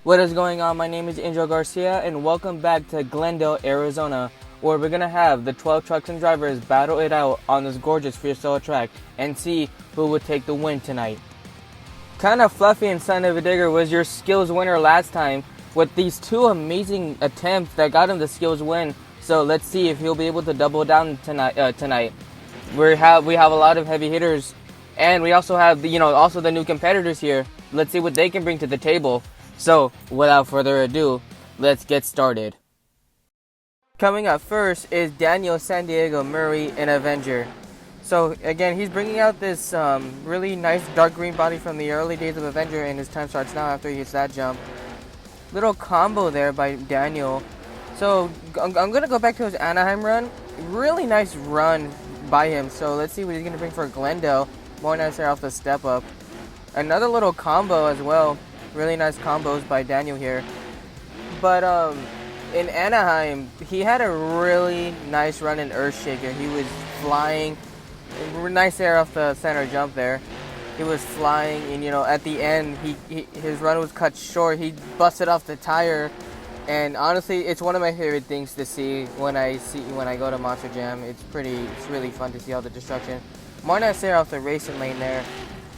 What is going on? My name is Angel Garcia and welcome back to Glendale, Arizona, where we're going to have the 12 trucks and drivers battle it out on this gorgeous freestyle track and see who would take the win tonight. Kindafluffy and Son of a Digger was your skills winner last time with these two amazing attempts that got him the skills win. So let's see if he'll be able to double down tonight. We have a lot of heavy hitters, and we also have the new competitors here. Let's see what they can bring to the table. So, without further ado, let's get started. Coming up first is Daniel San Diego Murray, an Avenger. So, again, he's bringing out this really nice dark green body from the early days of Avenger, and his time starts now after he hits that jump. Little combo there by Daniel. So, I'm going to go back to his Anaheim run. Really nice run by him. So, let's see what he's going to bring for Glendale. More nice there off the step up. Another little combo as well. Really nice combos by Daniel here. But in Anaheim, he had a really nice run in Earthshaker. He was flying. Nice air off the center jump there. He was flying, and at the end, his run was cut short. He busted off the tire, and honestly, it's one of my favorite things to see when I go to Monster Jam. It's really fun to see all the destruction. More nice air off the racing lane there.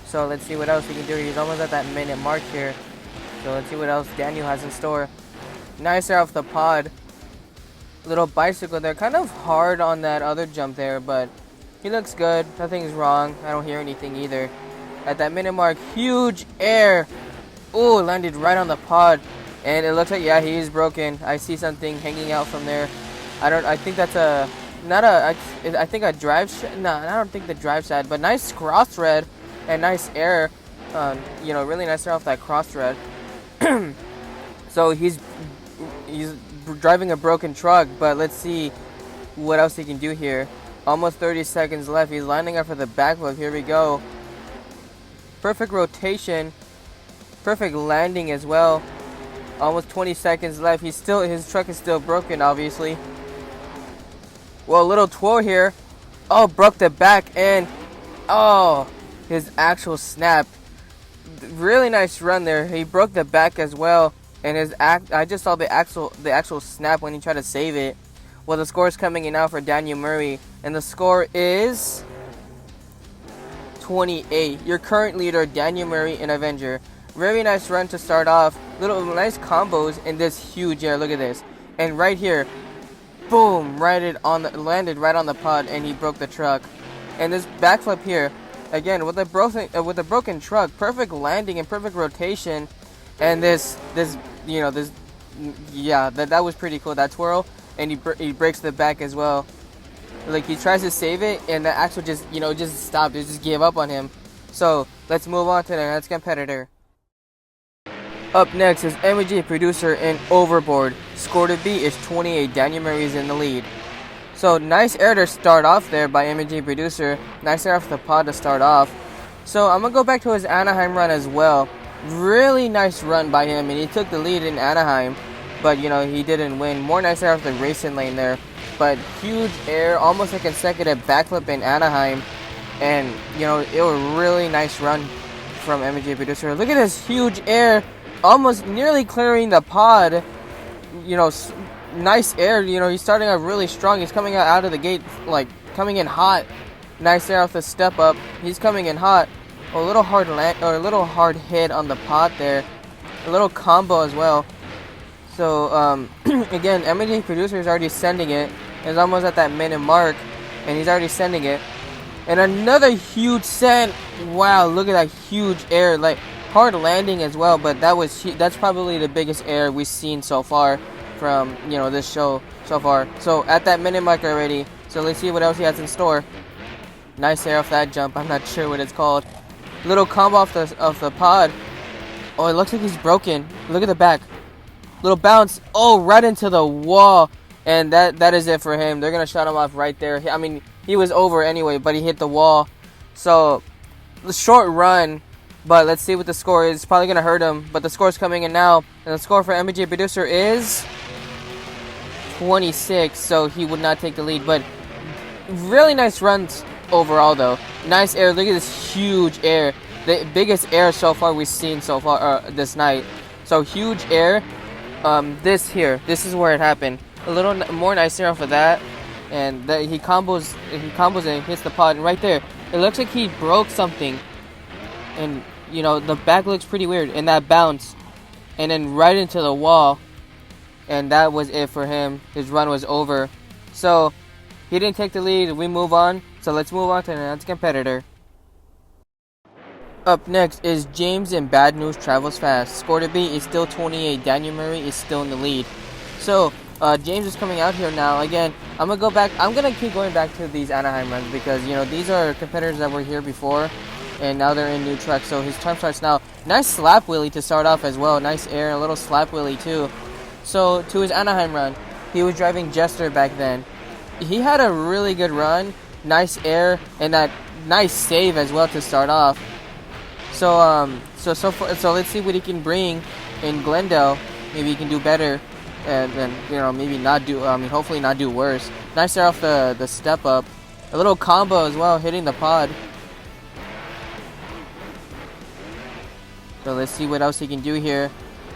So let's see what else he can do. He's almost at that minute mark here. So let's see what else Daniel has in store. Nice air off the pod. Little bicycle there. Kind of hard on that other jump there, but he looks good. Nothing's wrong. I don't hear anything either. At that minute mark, huge air. Ooh, landed right on the pod. And it looks like, yeah, he is broken. I see something hanging out from there. I think that's I think a drive shot. No, I don't think the drive shot, but nice cross thread. And nice air, really nice air off that cross thread. So he's driving a broken truck, but let's see what else he can do here. Almost 30 seconds left. He's lining up for the backflip. Here we go. Perfect rotation, perfect landing as well. Almost 20 seconds left. His truck is still broken, obviously. Well, a little twirl here. Oh, broke the back and his actual snap. Really nice run there. He broke the back as well, and I just saw the actual snap when he tried to save it. Well, the score is coming in now for Daniel Murray, and the score is 28. Your current leader, Daniel Murray, an Avenger. Very nice run to start off. Little nice combos in this huge air. Look at this, and right here, boom! Landed right on the pod, and he broke the truck. And this backflip here. Again, with a broken truck, perfect landing and perfect rotation, and that was pretty cool. That twirl, and he breaks the back as well. Like, he tries to save it, and the axle just stopped. It just gave up on him. So let's move on to the next competitor. Up next is MG Producer and Overboard. Score to beat is 28. Daniel Murray is in the lead. So, nice air to start off there by MG Producer. Nice air off the pod to start off. So, I'm going to go back to his Anaheim run as well. Really nice run by him, and he took the lead in Anaheim. But, he didn't win. More nice air off the racing lane there. But huge air, almost a consecutive backflip in Anaheim. And, it was a really nice run from MG Producer. Look at this huge air, almost nearly clearing the pod. Nice air, he's starting out really strong. He's coming out of the gate, coming in hot. Nice air off the step up. He's coming in hot. A little hard hit on the pod there. A little combo as well. So, again, MG Producer is already sending it. He's almost at that minute mark, and he's already sending it. And another huge send. Wow, look at that huge air. Hard landing as well, but that's probably the biggest air we've seen so far from this show so far. So at that minute mark already. So let's see what else he has in store. Nice air off that jump. I'm not sure what it's called. Little combo off the pod. Oh, it looks like he's broken. Look at the back. Little bounce. Oh, right into the wall. And that is it for him. They're gonna shut him off right there. I mean, he was over anyway, but he hit the wall. So the short run. But let's see what the score is. It's probably going to hurt him. But the score's coming in now. And the score for MJ Producer is 26. So he would not take the lead. But really nice runs overall, though. Nice air. Look at this huge air. The biggest air so far we've seen so far this night. So huge air. This is where it happened. A little more nicer off of that, and he combos and hits the pod. And right there, it looks like he broke something, and you know the back looks pretty weird. And that bounce, and then right into the wall, and that was it for him. His run was over. So he didn't take the lead. We move on. So let's move on to the next competitor. Up next is James in Bad News Travels Fast. Score to beat is still 28. Daniel Murray is still in the lead. So James is coming out here now. Again, I'm gonna go back. I'm gonna keep going back to these Anaheim runs because you know these are competitors that were here before, and now they're in new trucks. So his time starts now. Nice slap wheelie to start off as well. Nice air, a little slap wheelie too. So to his Anaheim run, he was driving Jester back then. He had a really good run. Nice air and that nice save as well to start off. So let's see what he can bring in Glendale. Maybe he can do better, and you know maybe not do. Hopefully not do worse. Nice air off the step up, a little combo as well, hitting the pod. So let's see what else he can do here.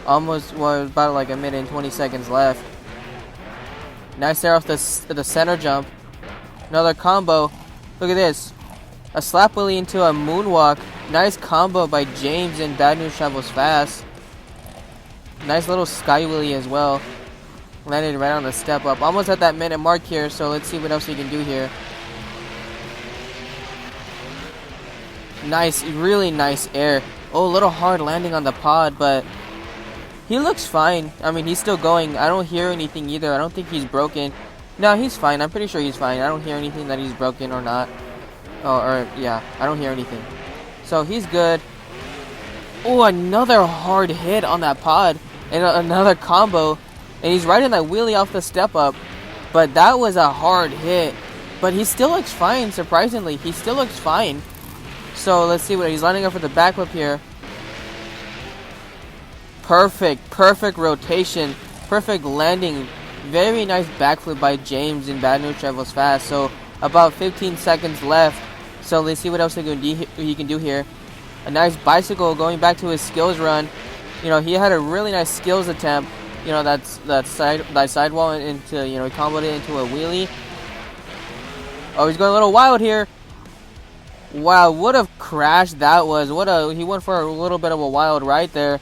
Almost was about like a minute and 20 seconds left. Nice air off the center jump. Another combo. Look at this. A slap wheelie into a moonwalk. Nice combo by James in Bad News Travels Fast. Nice little sky wheelie as well. Landed right on the step up. Almost at that minute mark here, so let's see what else he can do here. Nice, really nice air. Oh, a little hard landing on the pod, but he looks fine. I mean, he's still going. I don't hear anything either. I don't think he's broken. No, he's fine. I'm pretty sure he's fine. I don't hear anything that he's broken or not. Yeah, I don't hear anything. So he's good. Oh, another hard hit on that pod. And another combo. And he's riding that wheelie off the step up. But that was a hard hit. But he still looks fine, surprisingly. He still looks fine. So let's see what he's lining up for the backflip here. Perfect rotation. Perfect landing. Very nice backflip by James in Bad News Travels Fast. So about 15 seconds left. So let's see what else he can do here. A nice bicycle going back to his skills run. You know, he had a really nice skills attempt. You know, that sidewall into, you know, he comboed it into a wheelie. Oh, he's going a little wild here. Wow, what a crash that was. He went for a little bit of a wild ride there.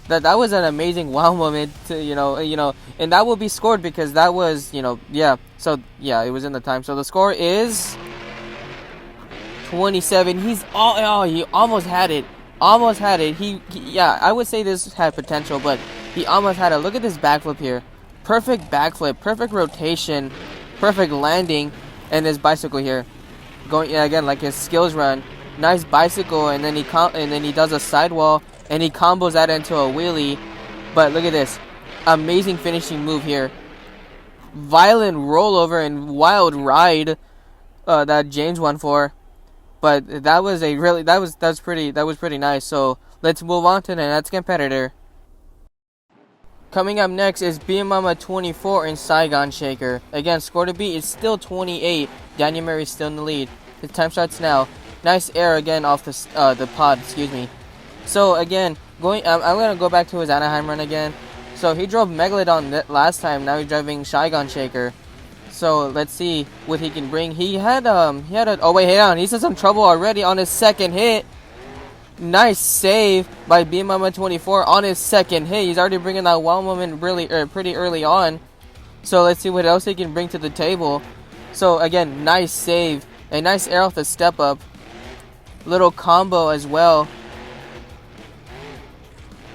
That was an amazing wow moment to, you know, and that will be scored because that was, you know, yeah. So yeah, it was in the time. So the score is 27. He almost had it. Yeah, I would say this had potential, but he almost had it. Look at this backflip here. Perfect backflip, perfect rotation, perfect landing, and this bicycle here. Going, yeah, again, like his skills run. Nice bicycle, and then he does a sidewall, and he combos that into a wheelie. But look at this. Amazing finishing move here. Violent rollover and wild ride that James won for. But that was pretty nice. So let's move on to the next competitor. Coming up next is Beamng 24 in Saigon Shaker. Again, score to beat is still 28. Daniel Murray is still in the lead. His time starts now. Nice air again off the pod. Excuse me. So again, I'm gonna go back to his Anaheim run again. So he drove Megalodon last time. Now he's driving Saigon Shaker. So let's see what he can bring. He had oh wait, hang on. He's in some trouble already on his second hit. Nice save by Beamng 24 on his second hit. He's already bringing that wow moment pretty early on. So let's see what else he can bring to the table. So again, nice save. A nice air off the step up. Little combo as well.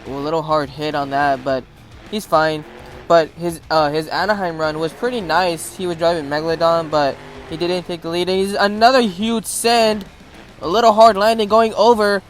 A little hard hit on that, but he's fine. But his Anaheim run was pretty nice. He was driving Megalodon, but he didn't take the lead. And he's another huge send. A little hard landing going over.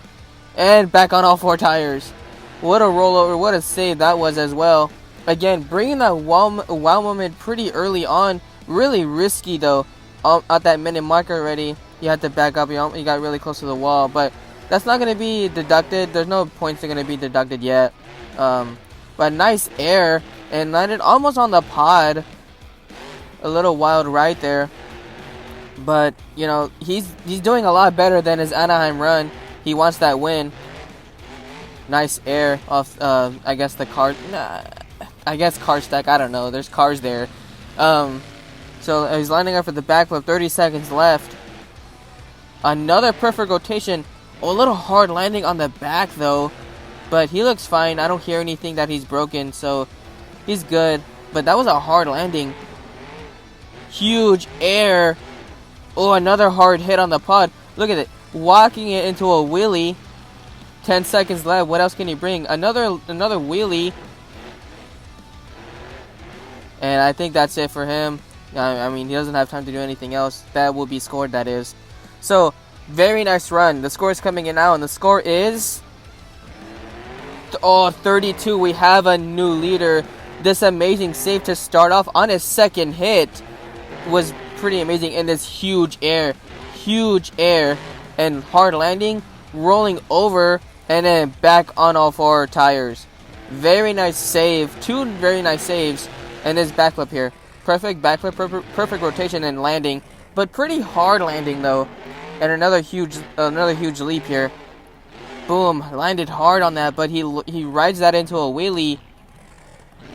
And back on all four tires. What a rollover. What a save that was as well. Again, bringing that wow moment pretty early on. Really risky though. At that minute marker already. You had to back up. You got really close to the wall. But that's not going to be deducted. There's no points that are going to be deducted yet. But nice air. And landed almost on the pod. A little wild ride there. But, you know, he's doing a lot better than his Anaheim run. He wants that win. Nice air off, I guess the car, I guess car stack, I don't know, there's cars there. So he's lining up for the backflip, 30 seconds left. Another perfect rotation, a little hard landing on the back though, but he looks fine. I don't hear anything that he's broken, so he's good. But that was a hard landing. Huge air. Oh, another hard hit on the pod. Look at it, walking it into a wheelie. 10 seconds left. What else can he bring? Another wheelie. And I think that's it for him. I mean, he doesn't have time to do anything else. That will be scored, that is. So, very nice run. The score is coming in now, and the score is 32. We have a new leader. This amazing save to start off on his second hit was pretty amazing. And this huge air, and hard landing, rolling over, and then back on all four tires. Very nice save. Two very nice saves, and his backflip here. Perfect backflip, perfect rotation and landing, but pretty hard landing though. And another huge leap here. Boom, landed hard on that, but he rides that into a wheelie.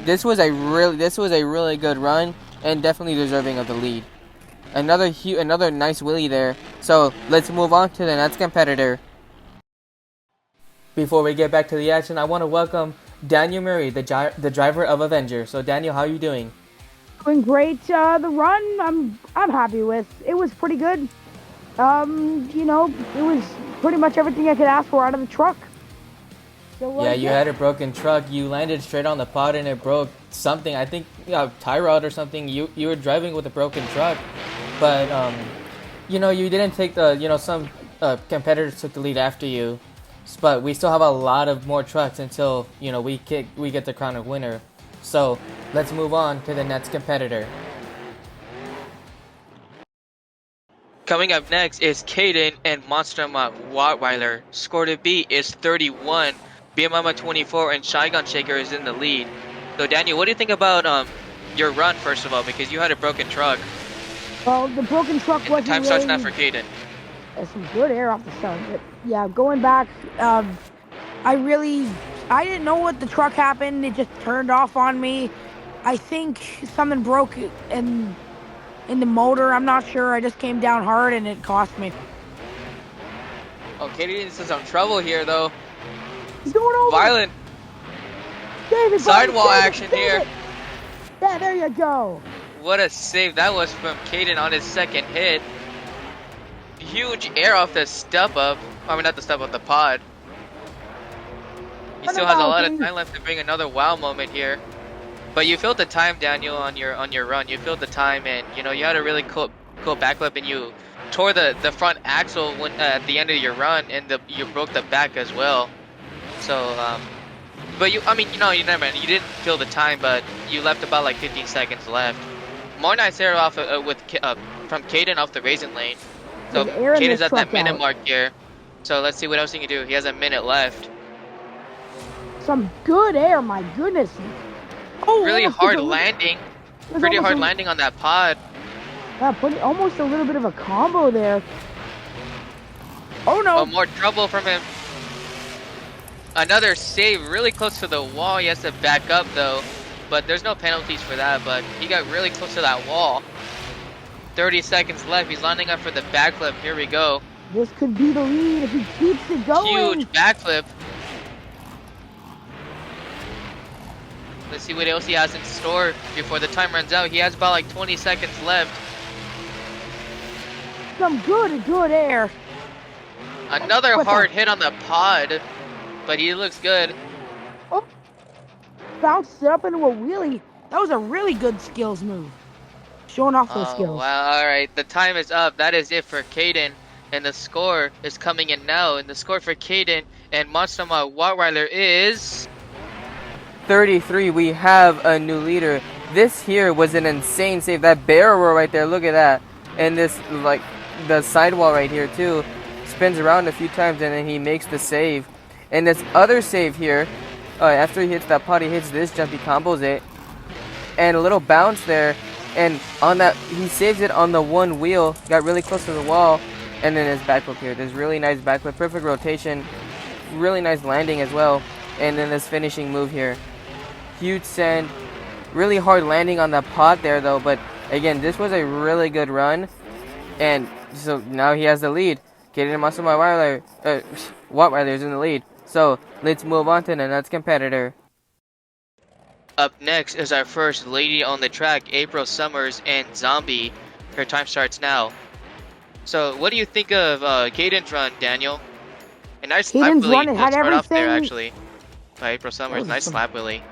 This was a really good run and definitely deserving of the lead. Another nice wheelie there. So let's move on to the next competitor. Before we get back to the action, I want to welcome Daniel Murray, the driver of Avenger. So Daniel, how are you doing? Doing great. The run I'm happy with. It was pretty good. You know, it was pretty much everything I could ask for out of the truck. So, yeah, you had a broken truck. You landed straight on the pod and it broke something. I think tie rod or something. You were driving with a broken truck, but you know, you didn't take the, you know, some competitors took the lead after you, but we still have a lot of more trucks until, you know, we get the crown of winner. So let's move on to the next competitor. Coming up next is Kayden and Monster Rottweiler. Score to beat is 31. Beamng 24 and Shygun Shaker is in the lead. So Daniel, what do you think about your run first of all, because you had a broken truck? Well, the broken truck wasn't time starts now for Kayden. There's some good air off the start, but yeah, going back, I didn't know what the truck happened. It just turned off on me. I think something broke in the motor. I'm not sure. I just came down hard and it cost me. Oh, Kayden is in some trouble here though. He's going over. Violent sidewall action here. Yeah, there you go. What a save that was from Kayden on his second hit. Huge air off the step up. I mean, not the step up, the pod. He still has a lot of time left to bring another wow moment here. But you filled the time, Daniel, on your run. You filled the time, and you know you had a really cool backflip, and you tore the front axle when at the end of your run, and you broke the back as well. So, but you didn't fill the time, but you left about like 15 seconds left. More nice air off from Kayden off the racing lane. So Kayden's at that minute mark here. So let's see what else he can do. He has a minute left. Some good air, my goodness. Oh, really hard landing. Pretty hard landing on that pod. Yeah, almost a little bit of a combo there. Oh no. Oh, more trouble from him. Another save really close to the wall. He has to back up though. But there's no penalties for that. But he got really close to that wall. 30 seconds left. He's lining up for the backflip. Here we go. This could be the lead if he keeps it going. Huge backflip. Let's see what else he has in store before the time runs out. He has about like 20 seconds left. Some good air. Another hard hit on the pod, but he looks good. Oh, bounced it up into a wheelie. That was a really good skills move. Showing off those skills. Wow, alright, the time is up. That is it for Kayden. And the score is coming in now. And the score for Kayden and Monster Rottweiler is 33. We have a new leader. This here was an insane save. That barrel roll right there, look at that. And this, like, the sidewall right here too. Spins around a few times and then he makes the save. And this other save here, after he hits that pot, he hits this jump, he combos it. And a little bounce there. And on that, he saves it on the one wheel. Got really close to the wall. And then his backflip here. This really nice backflip. Perfect rotation. really nice landing as well. And then this finishing move here. Huge send. Really hard landing on that pot there though, but again, this was a really good run. And so now he has the lead. Kayden Wattweiler is in the lead. So let's move on to the next competitor. Up next is our first lady on the track, April Summers and Zombie. Her time starts now. So what do you think of Kayden's run, Daniel? A nice slap wheelie to start off there actually. By April Summers, nice slap wheelie.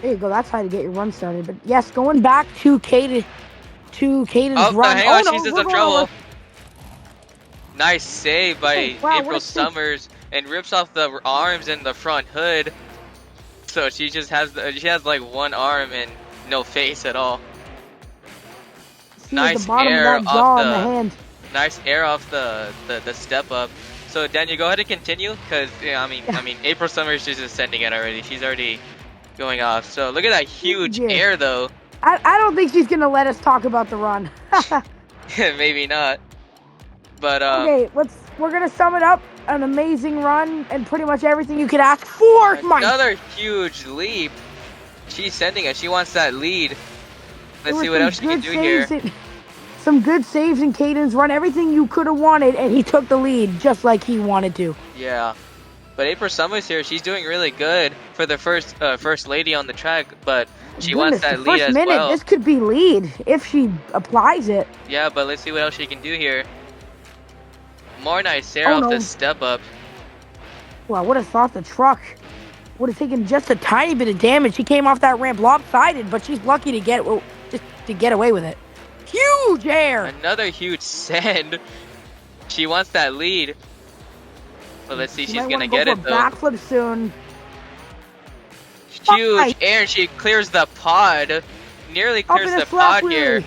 There you go, that's how to get your run started. But yes, going back to Kayden's run. Hang on, she's in some trouble. Nice save by April Summers, and rips off the arms and the front hood. So she just has like one arm and no face at all. Nice air off the step up. So Daniel, go ahead and continue, because I mean April Summers is just sending it already. She's already going off. So look at that huge air though. I don't think she's gonna let us talk about the run. Maybe not. But okay, we're gonna sum it up. An amazing run and pretty much everything you could ask for. Another huge leap. She's sending it. She wants that lead. Let's see what else she can do here. Some good saves in Kayden's run. Everything you could have wanted, and he took the lead just like he wanted to. Yeah. But April Summers here, she's doing really good for the first lady on the track, but she wants that lead as well. This could be lead if she applies it. Yeah, but let's see what else she can do here. More nice air off the step up. Well, I would have thought the truck would have taken just a tiny bit of damage. She came off that ramp lopsided, but she's lucky to get away with it. Huge air! Another huge send. She wants that lead. But let's see, she's gonna get it though. Backflip soon. Huge air, and she clears the pod. Nearly clears the pod here.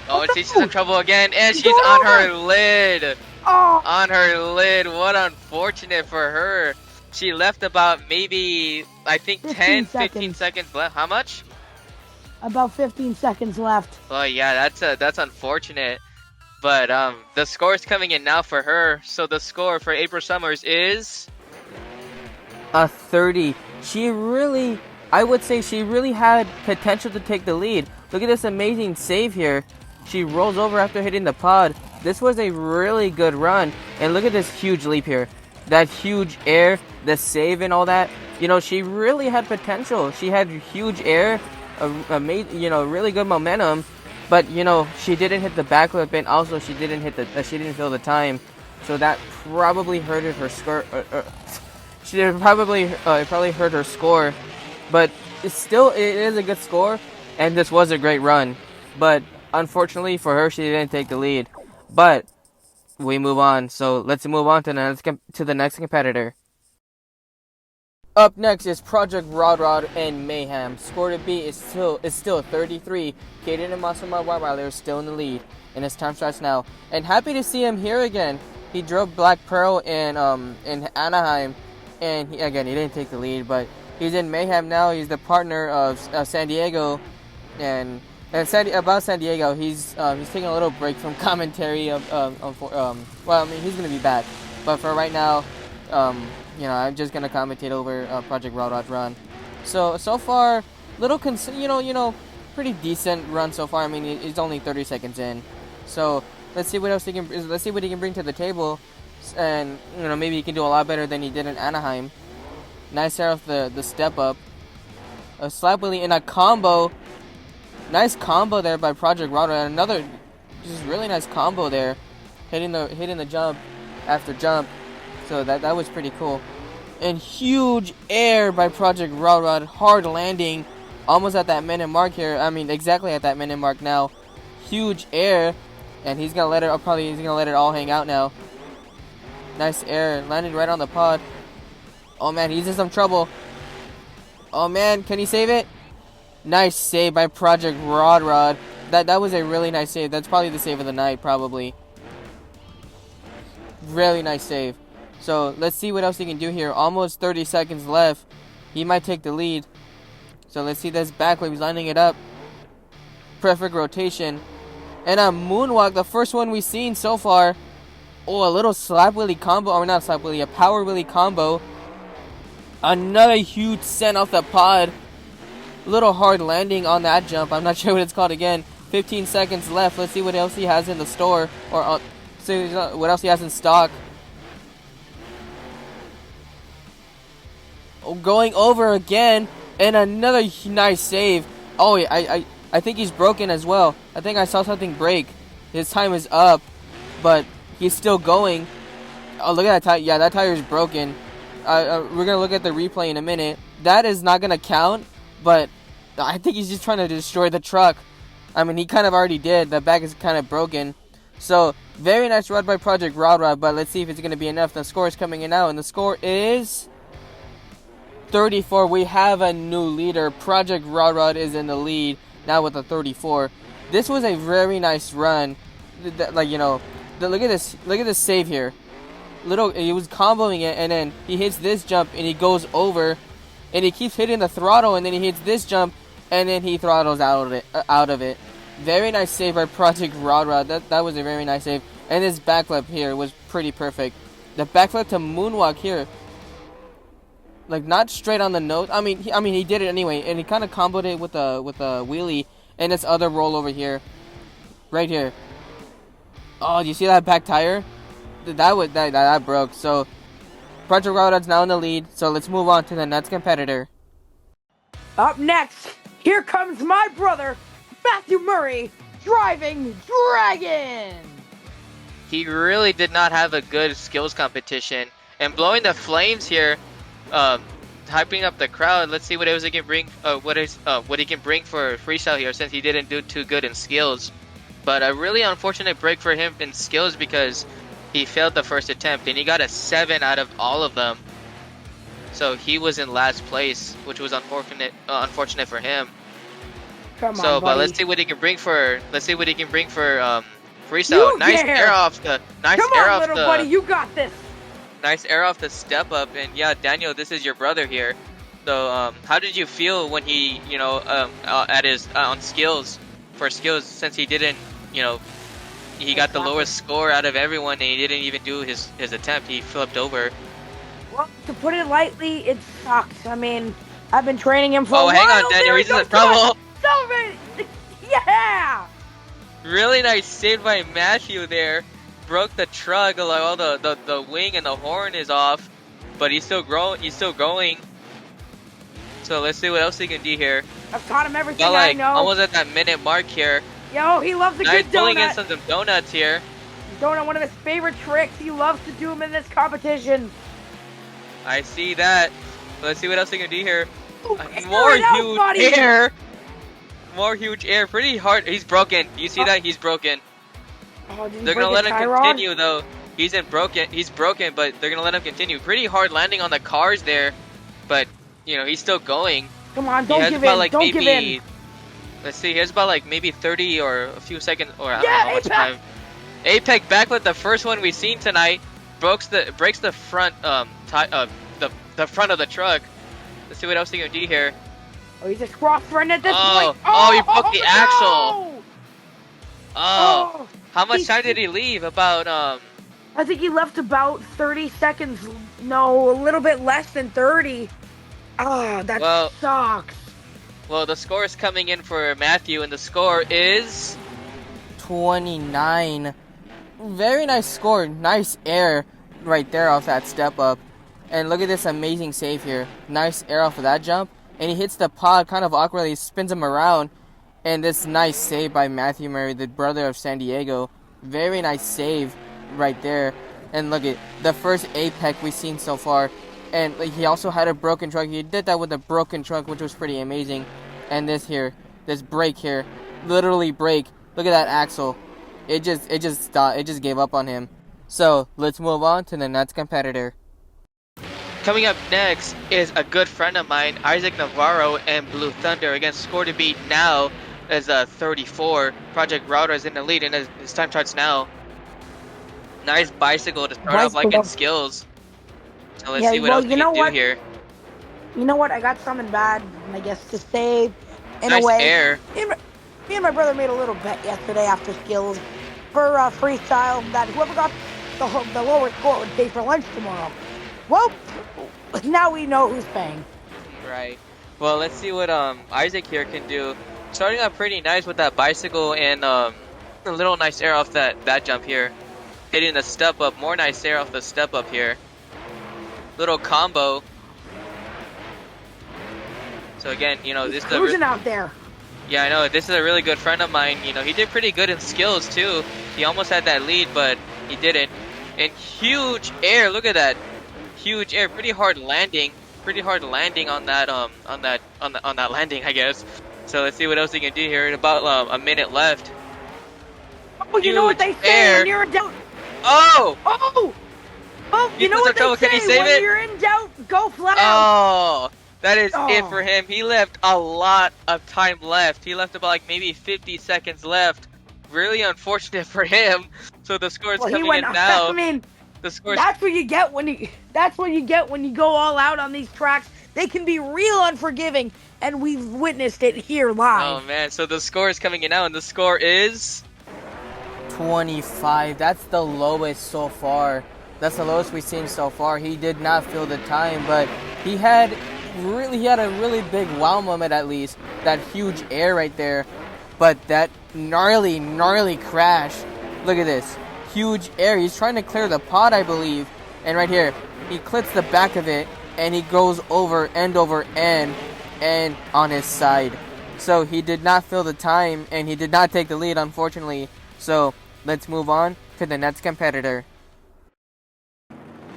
Oh, and she's in trouble again, and she's on her lid. Oh. On her lid. What unfortunate for her. She left about maybe, I think 15 seconds left. How much? About 15 seconds left. Oh yeah, that's unfortunate. But the score is coming in now for her. So the score for April Summers is a 30. I would say she really had potential to take the lead. Look at this amazing save here. She rolls over after hitting the pod. This was a really good run. And look at this huge leap here. That huge air, the save and all that. You know, she really had potential. She had huge air, really good momentum. But, you know, she didn't hit the backflip, and also she didn't feel the time. So that probably hurted her score. It probably hurt her score. But it is a good score, and this was a great run. But unfortunately for her, she didn't take the lead. But we move on. So let's move on to the next competitor. Up next is Project Rod and Mayhem. Score to beat is still 33. Kayden and Wattweiler are still in the lead, and his time starts now. And happy to see him here again. He drove Black Pearl in Anaheim, and he didn't take the lead, but he's in Mayhem now. He's the partner of San Diego, about San Diego, he's taking a little break from commentary. He's gonna be back, but for right now, I'm just gonna commentate over Project Rod's run. So far, pretty decent run so far. I mean, he's only 30 seconds in. So let's see what else he can bring to the table, and maybe he can do a lot better than he did in Anaheim. Nice air off the step up, a slap wheelie and a combo. Nice combo there by Project Rod. Another just really nice combo there, hitting the jump after jump. So that was pretty cool. And huge air by Project Rod. Hard landing, almost at that minute mark here. I mean, exactly at that minute mark now. Huge air, and he's gonna let it all hang out now. Nice air, landed right on the pod. Oh man, he's in some trouble. Oh man, can he save it? Nice save by Project Rod. That was a really nice save. That's probably the save of the night, probably. Really nice save. So let's see what else he can do here. Almost 30 seconds left. He might take the lead. So let's see this backflip. He's lining it up. Perfect rotation. And a moonwalk, the first one we've seen so far. Oh, a little slap wheelie combo, or not slap wheelie, a power wheelie combo. Another huge send off the pod. Little hard landing on that jump. I'm not sure what it's called again. 15 seconds left. Let's see what else he has in the store, or see what else he has in stock. Oh, going over again, and another nice save. Oh, I think he's broken as well. I think I saw something break. His time is up, but he's still going. Oh, look at that tire. Yeah, that tire is broken. We're going to look at the replay in a minute. That is not going to count, but I think he's just trying to destroy the truck. I mean, he kind of already did. The back is kind of broken. So, very nice ride by Project Rod, but let's see if it's going to be enough. The score is coming in now, and the score is 34. We have a new leader. Project Rod is in the lead now with a 34. This was a very nice run. Like, you know, look at this save here. He was comboing it, and then he hits this jump and he goes over, and he keeps hitting the throttle, and then he hits this jump, and then he throttles out of it. Very nice save by Project Rod. That was a very nice save. And his backflip here was pretty perfect. The backflip to moonwalk here, like not straight on the nose. I mean he did it anyway, and he kind of comboed it with a wheelie and this other roll over here, right here. Oh, do you see that back tire? That broke. So Project Rod's now in the lead. So let's move on to the next competitor. Up next, here comes my brother, Matthew Murray, driving Dragon. He really did not have a good skills competition, and blowing the flames here, hyping up the crowd. Let's see what else he can bring. What he can bring for freestyle here, since he didn't do too good in skills. But a really unfortunate break for him in skills because he failed the first attempt, and he got a 7 out of all of them. So he was in last place, which was unfortunate for him. Come on, but let's see what he can bring for. Freestyle. Nice air off the. Buddy, you got this. Nice air off the step up, and yeah, Daniel, this is your brother here. So, how did you feel when he, at his on skills since he didn't, he got the lowest score out of everyone, and he didn't even do his attempt. He flipped over. Well, to put it lightly, it sucks. I mean, I've been training him for a while. Oh, hang on, Daniel, he's in trouble. Celebrate! Yeah! Really nice save by Matthew there. Broke the truck, like all the wing and the horn is off, but he's still going. So let's see what else he can do here. I've taught him everything I know. Almost at that minute mark here. Yo, he loves a good donut. Pulling in some donuts here. Donut, one of his favorite tricks. He loves to do them in this competition. I see that. Let's see what else he can do here. Ooh, More huge air. More huge air. Pretty hard. He's broken. You see that? He's broken. Oh, they're gonna let him continue though. He's broken, but they're gonna let him continue. Pretty hard landing on the cars there, but he's still going. Come on, don't give in. Don't give in. Let's see. Here's about like maybe 30 or a few seconds, or I don't know how much time. Apex backflip, the first one we've seen tonight, breaks the front the front of the truck. Let's see what else he can do here. Oh, he's a cross-run at this point. He broke the axle. No! Oh. How much time did he leave? About I think he left about 30 seconds. No, a little bit less than 30. Oh, that sucks. Well, the score is coming in for Matthew, and the score is 29. Very nice score. Nice air right there off that step up. And look at this amazing save here. Nice air off of that jump. And he hits the pod kind of awkwardly, spins him around. And this nice save by Matthew Murray, the brother of San Diego. Very nice save right there. And look at the first Apex we've seen so far. And he also had a broken truck. He did that with a broken truck, which was pretty amazing. And this brake here, literally brake. Look at that axle. It just stopped. It just gave up on him. So let's move on to the next competitor. Coming up next is a good friend of mine, Isaac Navarro and Blue Thunder, against score to beat now as 34. Project Router is in the lead, and his time starts now. Nice bicycle to start off like in skills. So let's see what else we can do here. You know what? I got something bad, I guess, to say in nice a way. Air. Me and my brother made a little bet yesterday after skills for freestyle that whoever got the lower score would pay for lunch tomorrow. Well, now we know who's paying. Right. Well, let's see what Isaac here can do. Starting out pretty nice with that bicycle and a little nice air off that jump here. Hitting the step up, more nice air off the step up here. Little combo. So again, you know, He's this cruising is out there. yeah, I know, this is a really good friend of mine. You know, he did pretty good in skills too. He almost had that lead, but he didn't. And huge air, look at that. Huge air, pretty hard landing on that on that landing, I guess. So let's see what else he can do here. In about a minute left. Oh, you know what they say when you're in doubt. Oh! Oh, you know what they say when you're in doubt, go flat out. Oh, that is it for him. He left a lot of time left. He left about like maybe 50 seconds left. Really unfortunate for him. So the score is coming in now. I mean, the score. That's what you get when you go all out on these tracks. They can be real unforgiving, and we've witnessed it here live. Oh man, so the score is coming in now, and the score is 25. That's the lowest so far. That's the lowest we've seen so far. He did not feel the time, but he had a really big wow moment at least. That huge air right there. But that gnarly crash. Look at this. Huge air. He's trying to clear the pod, I believe. And right here, he clips the back of it and he goes over end and on his side. So he did not feel the time and he did not take the lead, unfortunately. So let's move on to the next competitor.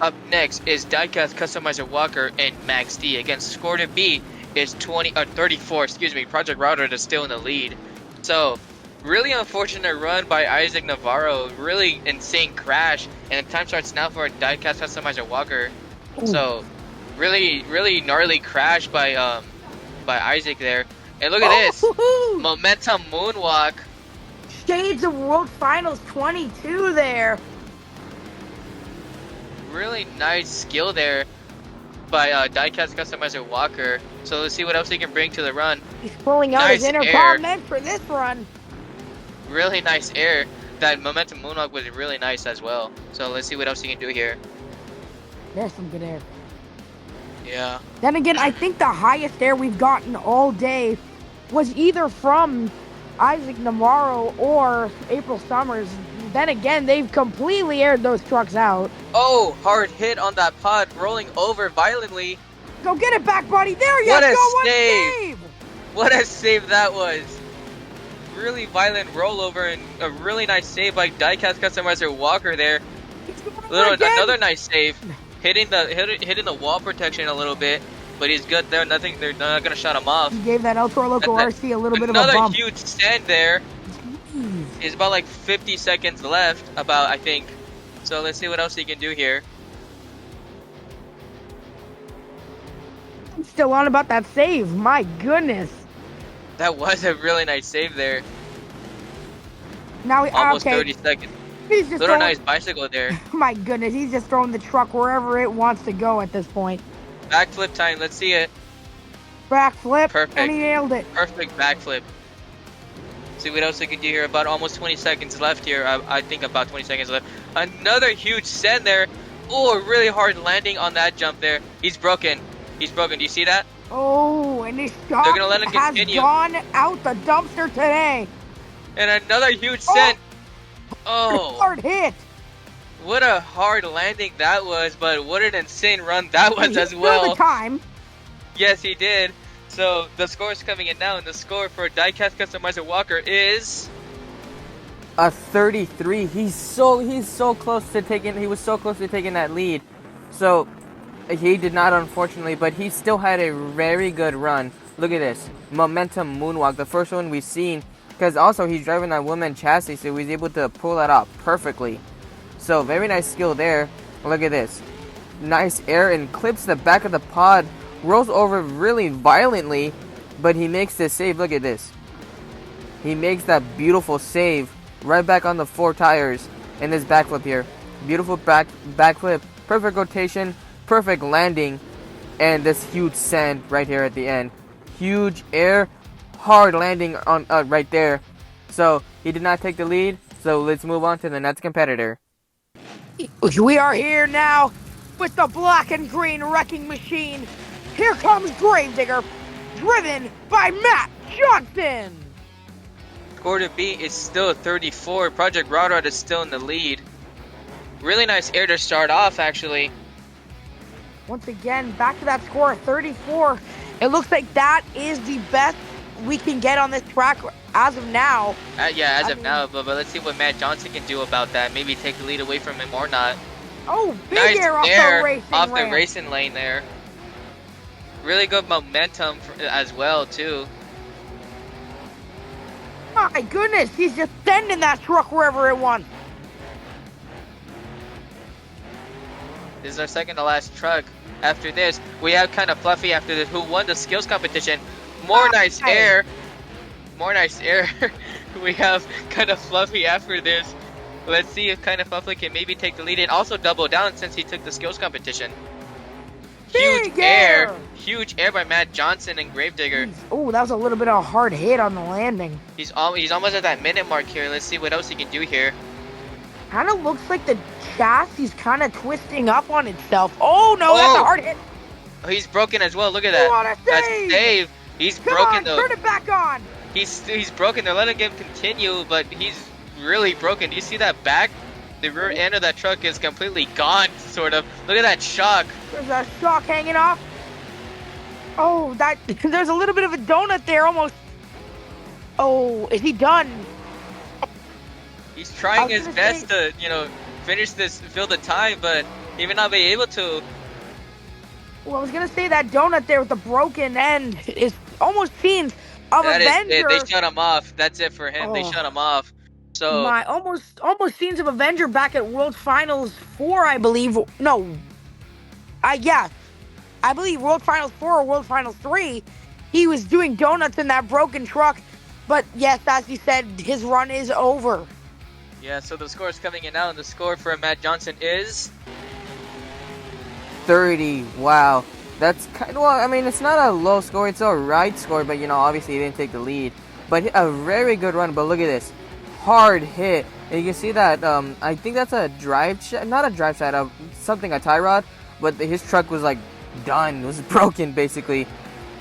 Up next is Diecastcumtomzierwalker and Max D. Again, score to beat is 34. Project Router is still in the lead. So really unfortunate run by Isaac Navarro. Really insane crash, and the time starts now for Diecastcumtomzierwalker. So really gnarly crash by Isaac there. And look at this momentum moonwalk. Shades of World Finals 22 there. Really nice skill there by Diecastcumtomzierwalker. So let's see what else he can bring to the run. He's pulling out his inner palm men for this run. Really nice air. That momentum moonwalk was really nice as well. So let's see what else he can do here. There's some good air. Yeah. Then again, I think the highest air we've gotten all day was either from Isaac Navarro or April Summers. Then again, they've completely aired those trucks out. Oh, hard hit on that pod, rolling over violently. Go get it back, buddy. There you go. What a save! What a save that was. Really violent rollover and a really nice save by Diecastcumtomzierwalker there. Another nice save. Hitting the wall protection a little bit, but he's good there. They're not gonna shut him off. He gave that Ultra Loco RC a little bit of a bump. Another huge stand there. It's about like 50 seconds left, I think. So let's see what else he can do here. I'm still on about that save. My goodness. That was a really nice save there. Now almost 30 seconds. He's just nice bicycle there. My goodness, he's just throwing the truck wherever it wants to go at this point. Backflip time. Let's see it. Backflip. Perfect. And he nailed it. Perfect backflip. See what else we can do here. About almost 20 seconds left here. I think about 20 seconds left. Another huge send there. Oh, really hard landing on that jump there. He's broken. Do you see that? Oh, and this shot They're gonna let him has continue. gone out the dumpster today. And another huge send. Oh. Hard hit. What a hard landing that was, but what an insane run that was as well. The time. Yes, he did. So the score is coming in now, and the score for Diecastcumtomzierwalker is a 33. He's so close to taking. He was so close to taking that lead. So he did not, unfortunately, but he still had a very good run. Look at this momentum moonwalk, the first one we've seen. Because also he's driving that woman chassis, so he's able to pull that off perfectly. So very nice skill there. Look at this. Nice air and clips the back of the pod. Rolls over really violently, but he makes this save. Look at this. He makes that beautiful save right back on the 4 tires in this backflip here. Beautiful backflip, perfect rotation, perfect landing, and this huge send right here at the end. Huge air. Hard landing on right there. So he did not take the lead. So let's move on to the next competitor. We are here now with the black and green wrecking machine. Here comes Gravedigger, driven by Matt Johnson. Score to beat is still 34. Project Rodrod is still in the lead. Really nice air to start off, actually. Once again, back to that score of 34. It looks like that is the best we can get on this track as of now. Yeah, as of now, but let's see what Matt Johnson can do about that. Maybe take the lead away from him or not. Oh, big Nice air off air the racing off ramp. the racing lane there. Really good momentum as well, too. My goodness, he's just sending that truck wherever it wants. This is our second to last truck. After this, we have Kindafluffy after this, who won the skills competition. More nice air. More nice air. We have Kindafluffy after this. Let's see if Kindafluffy can maybe take the lead and also double down since he took the skills competition. Huge air. Huge air by Matt Johnson and Gravedigger. Oh, that was a little bit of a hard hit on the landing. He's almost at that minute mark here. Let's see what else he can do here. Kind of looks like the chassis is kind of twisting up on itself. Oh no, that's a hard hit. Oh, he's broken as well. Look at that. What a That's save. a save. He's Come broken on, though. turn it back on. He's broken. They're letting him continue, but he's really broken. Do you see that back? The rear end of that truck is completely gone, sort of. Look at that shock. There's a shock hanging off. Oh, there's a little bit of a donut there almost. Oh, is he done? He's trying his best to, finish this, fill the time, but he may not be able to. Well, I was going to say that donut there with the broken end is almost scenes of Avenger. Is it. They shut him off. That's it for him. They shut him off. So my almost scenes of Avenger back at World Finals 4, I believe. No. Yeah. I believe World Finals 4 or World Finals 3, he was doing donuts in that broken truck. But yes, as you said, his run is over. Yeah, so the score is coming in now, and the score for Matt Johnson is 30. Wow. That's kind of, well, I mean, it's not a low score. It's a right score, but, obviously he didn't take the lead. But a very good run. But look at this. Hard hit. And you can see that, I think that's a drive shaft, not a drive shaft, something, a tie rod. But his truck was, done. It was broken, basically.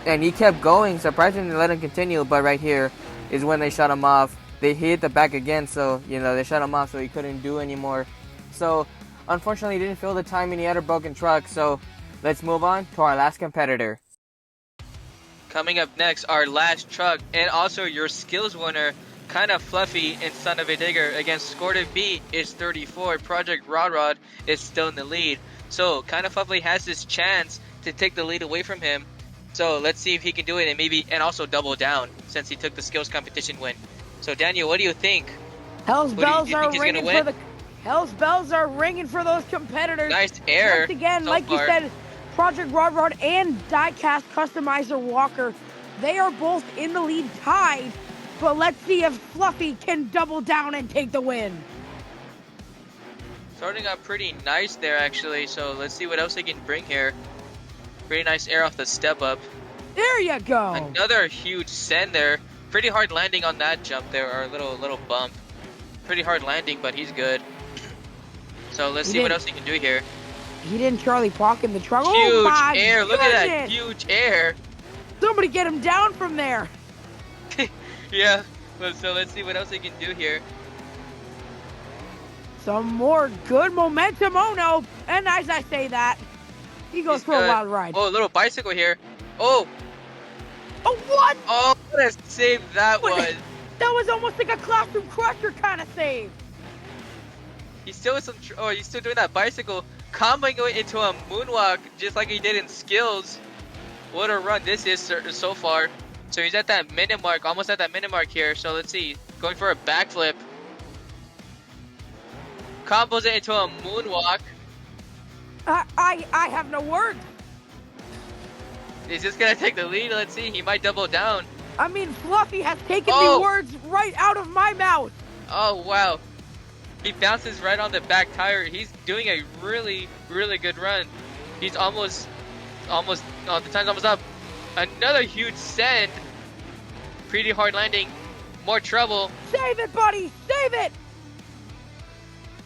And he kept going. Surprisingly, they let him continue. But right here is when they shut him off. They hit the back again, so, they shut him off so he couldn't do anymore. So, unfortunately, he didn't fill the time and he had a broken truck. So, let's move on to our last competitor. Coming up next, our last truck, and also your skills winner, Kindafluffy and Son of a Digger. Against score to beat is 34. Project Rodrod is still in the lead. So, Kindafluffy has this chance to take the lead away from him. So, let's see if he can do it and also double down since he took the skills competition win. So Daniel, what do you think? Hell's bells are ringing for those competitors. Nice air. Once again, so like far. you said, Project Rodrod and Diecastcumtomzierwalker, they are both in the lead tied. But let's see if Fluffy can double down and take the win. Starting out pretty nice there, actually. So let's see what else he can bring here. Pretty nice air off the step up. There you go. Another huge send there. Pretty hard landing on that jump there, or a little bump. Pretty hard landing, but he's good. So let's see what else he can do here. He didn't Charlie pocket the truck. Huge air. Look at that huge air. Somebody get him down from there. Yeah. So let's see what else he can do here. Some more good momentum. Oh no. And as I say that, he goes for a wild ride. Oh, a little bicycle here. Oh. Oh, what? Oh, what a save that was. That was almost like a classroom crusher kind of save. He's still doing that bicycle, comboing it into a moonwalk just like he did in skills. What a run this is so far. So he's at that minute mark, almost at that minute mark here. So let's see, going for a backflip. Combos it into a moonwalk. I have no words. He's just gonna take the lead. Let's see, he might double down. I mean, Fluffy has taken the words right out of my mouth. Oh, wow. He bounces right on the back tire. He's doing a really, really good run. He's the time's almost up. Another huge send. Pretty hard landing. More trouble. Save it, buddy. Save it.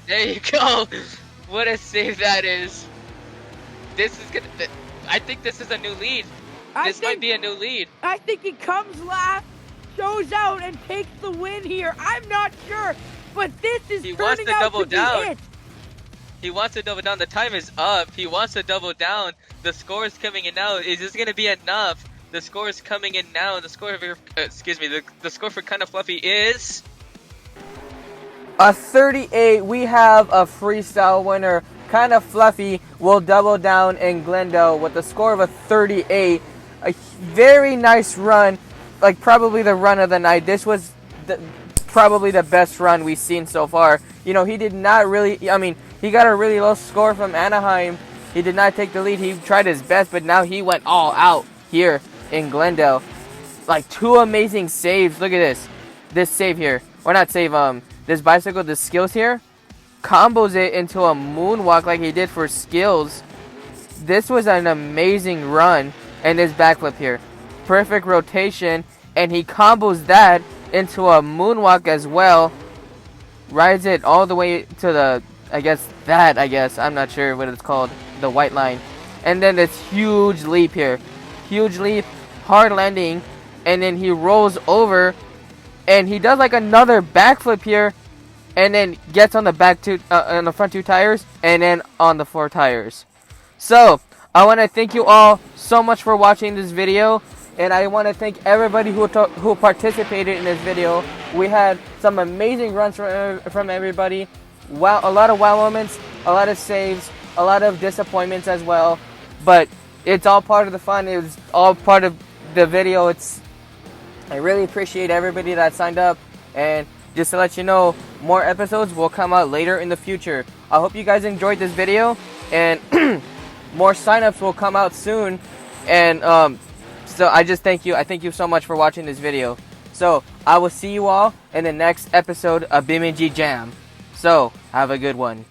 There you go. What a save that is. This is gonna. I think this is a new lead. This might be a new lead. I think he comes last, shows out, and takes the win here. I'm not sure, but this is turning out to be it. He wants to double down. The time is up. He wants to double down. The score is coming in now. Is this gonna be enough? The score is coming in now. The score for the score for Kindafluffy is a 38. We have a freestyle winner. Kindafluffy will double down in Glendale with a score of a 38. A very nice run, like probably the run of the night. This was probably the best run we've seen so far. You know, he did not really, I mean, he got a really low score from Anaheim. He did not take the lead. He tried his best, but now he went all out here in Glendale. Like 2 amazing saves. Look at this. This save here. Or not save, this bicycle, the skills here. Combos it into a moonwalk like he did for skills. This was an amazing run. And his backflip here. Perfect rotation. And he combos that into a moonwalk as well. Rides it all the way to the, I guess, I'm not sure what it's called. The white line. And then this huge leap here. Huge leap. Hard landing. And then he rolls over. And he does like another backflip here. And then gets on the on the front 2 tires. And then on the 4 tires. So, I want to thank you all so much for watching this video. And I want to thank everybody who participated in this video. We had some amazing runs from everybody. Wow, a lot of wow moments, a lot of saves, a lot of disappointments as well. But it's all part of the fun. It was all part of the video. I really appreciate everybody that signed up. And just to let you know, more episodes will come out later in the future. I hope you guys enjoyed this video. And more signups will come out soon. And so I just thank you. I thank you so much for watching this video. So I will see you all in the next episode of Beamng Jam. So have a good one.